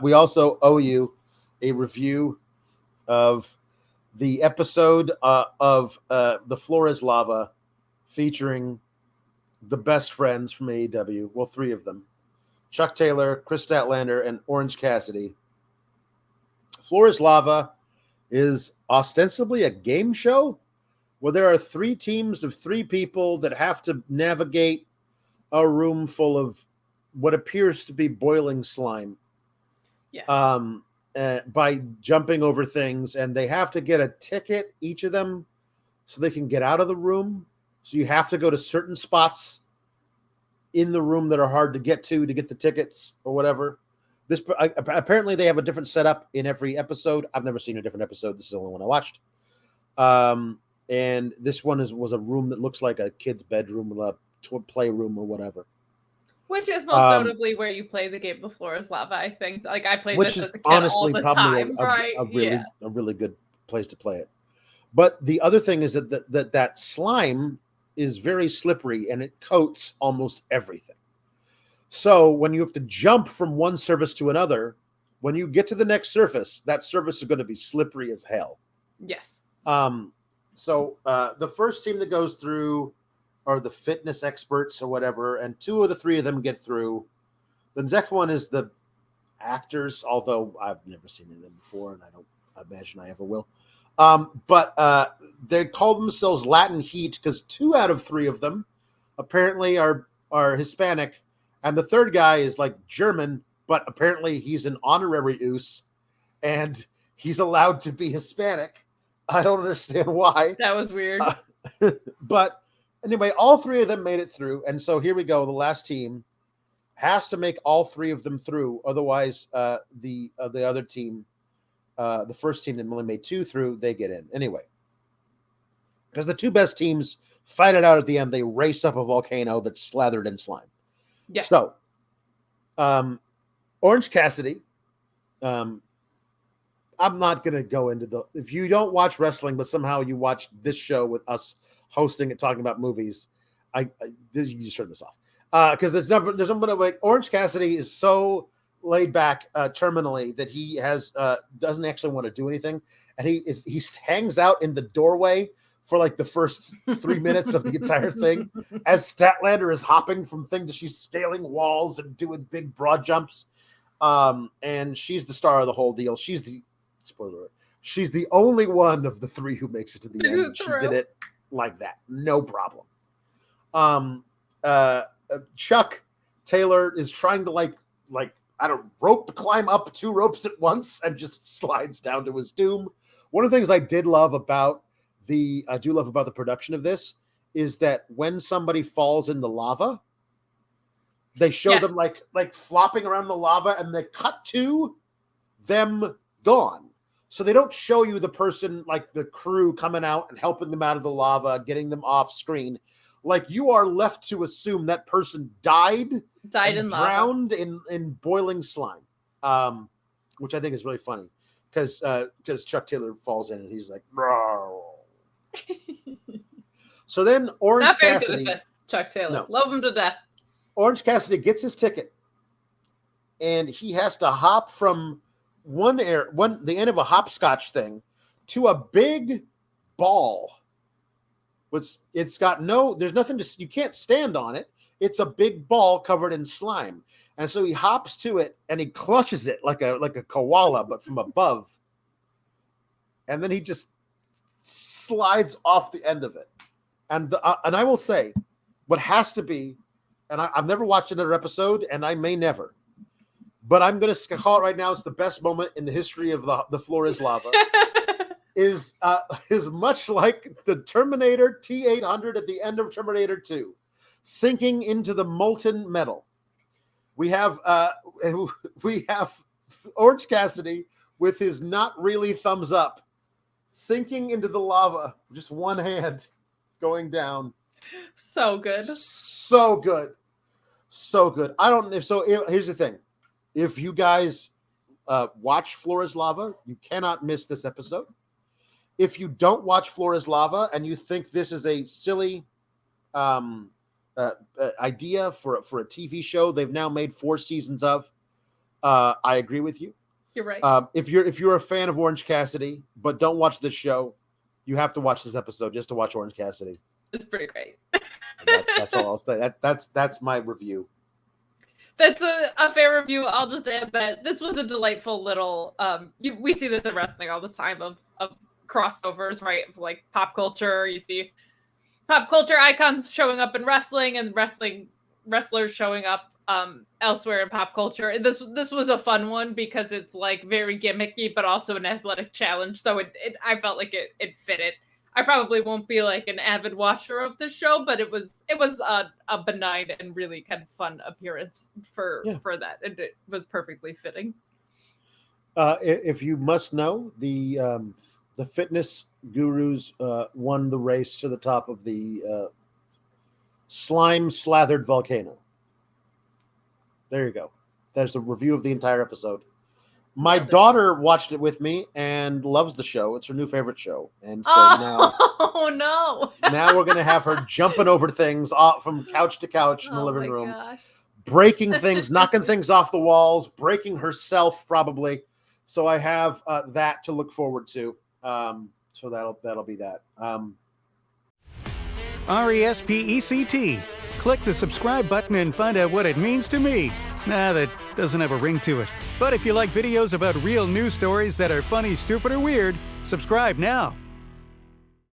we also owe you a review of the episode of The Floor is Lava featuring the best friends from AEW. Well, three of them. Chuck Taylor, Chris Statlander, and Orange Cassidy. Floor is Lava is ostensibly a game show where there are three teams of three people that have to navigate a room full of what appears to be boiling slime. Yes. By jumping over things, and they have to get a ticket, each of them, so they can get out of the room. So you have to go to certain spots in the room that are hard to get the tickets or whatever. This apparently they have a different setup in every episode. I've never seen a different episode. This is the only one I watched. And this one was a room that looks like a kid's bedroom, a playroom or whatever. Which is most notably where you play the game The Floor is Lava, I think. Like, I played this as a kid honestly all the probably time, right? a really good place to play it. But the other thing is that slime is very slippery and it coats almost everything. So when you have to jump from one surface to another, when you get to the next surface, that surface is going to be slippery as hell. Yes. So the first team that goes through are the fitness experts or whatever, and two of the three of them get through. The next one is the actors, although I've never seen any of them before, and I don't imagine I ever will. But they call themselves Latin Heat because 2 out of 3 of them apparently are Hispanic, and the third guy is like German, but apparently he's an honorary Us, and he's allowed to be Hispanic. I don't understand why. That was weird. But anyway, all 3 of them made it through, and so here we go. The last team has to make all 3 of them through, otherwise the other team, the first team that only made 2 through, they get in. Anyway, because the 2 best teams fight it out at the end, they race up a volcano that's slathered in slime. Yeah. So, Orange Cassidy, I'm not going to go into if you don't watch wrestling, but somehow you watch this show with us hosting and talking about movies, you just turn this off. Because there's no like Orange Cassidy is so laid back terminally that he doesn't actually want to do anything, and he hangs out in the doorway for like the first 3 minutes of the entire thing as Statlander is hopping from thing to she's scaling walls and doing big broad jumps, and she's the star of the whole deal. She's the only one of the 3 who makes it to the end. She did it like that, no problem. Chuck Taylor is trying to like climb up 2 ropes at once and just slides down to his doom. One of the things I do love about the production of this is that when somebody falls in the lava, they show them like flopping around the lava, and they cut to them gone. So they don't show you the person, like the crew coming out and helping them out of the lava, getting them off screen. Like, you are left to assume that person died and drowned in boiling slime, which I think is really funny because Chuck Taylor falls in and he's like, bro. So then Orange Cassidy, Chuck Taylor, love him to death. Orange Cassidy gets his ticket, and he has to hop from the end of a hopscotch thing to a big ball. There's nothing you can't stand on it. It's a big ball covered in slime. And so he hops to it and he clutches it like a koala, but from above. And then he just slides off the end of it. And I will say, what has to be, and I've never watched another episode, and I may never, but I'm going to call it right now. It's the best moment in the history of the Floor is Lava. is much like the Terminator T-800 at the end of Terminator 2, sinking into the molten metal. We have Orange Cassidy with his not really thumbs up, sinking into the lava, just one hand going down. So good. So good. So good. Here's the thing. If you guys watch Floor is Lava, you cannot miss this episode. If you don't watch Floor is Lava and you think this is a silly idea for a TV show they've now made 4 seasons of, I agree with you. You're right. If you're a fan of Orange Cassidy but don't watch this show, you have to watch this episode just to watch Orange Cassidy. It's pretty great. That's all I'll say. That's my review. That's a fair review. I'll just add that this was a delightful little. We see this in wrestling all the time of crossovers, right? Of like pop culture. You see pop culture icons showing up in wrestling, and wrestlers showing up elsewhere in pop culture. This was a fun one because it's like very gimmicky, but also an athletic challenge. So I felt like it fitted. I probably won't be like an avid watcher of the show, but it was a benign and really kind of fun appearance for that, and it was perfectly fitting. If you must know, the fitness gurus won the race to the top of the slime slathered volcano. There you go. There's a review of the entire episode. My daughter watched it with me and loves the show. It's her new favorite show. And so now we're going to have her jumping over things from couch to couch in the living room, breaking things, knocking things off the walls, breaking herself probably. So I have that to look forward to. So that'll be that. RESPECT. Click the subscribe button and find out what it means to me. Nah, that doesn't have a ring to it. But if you like videos about real news stories that are funny, stupid, or weird, subscribe now.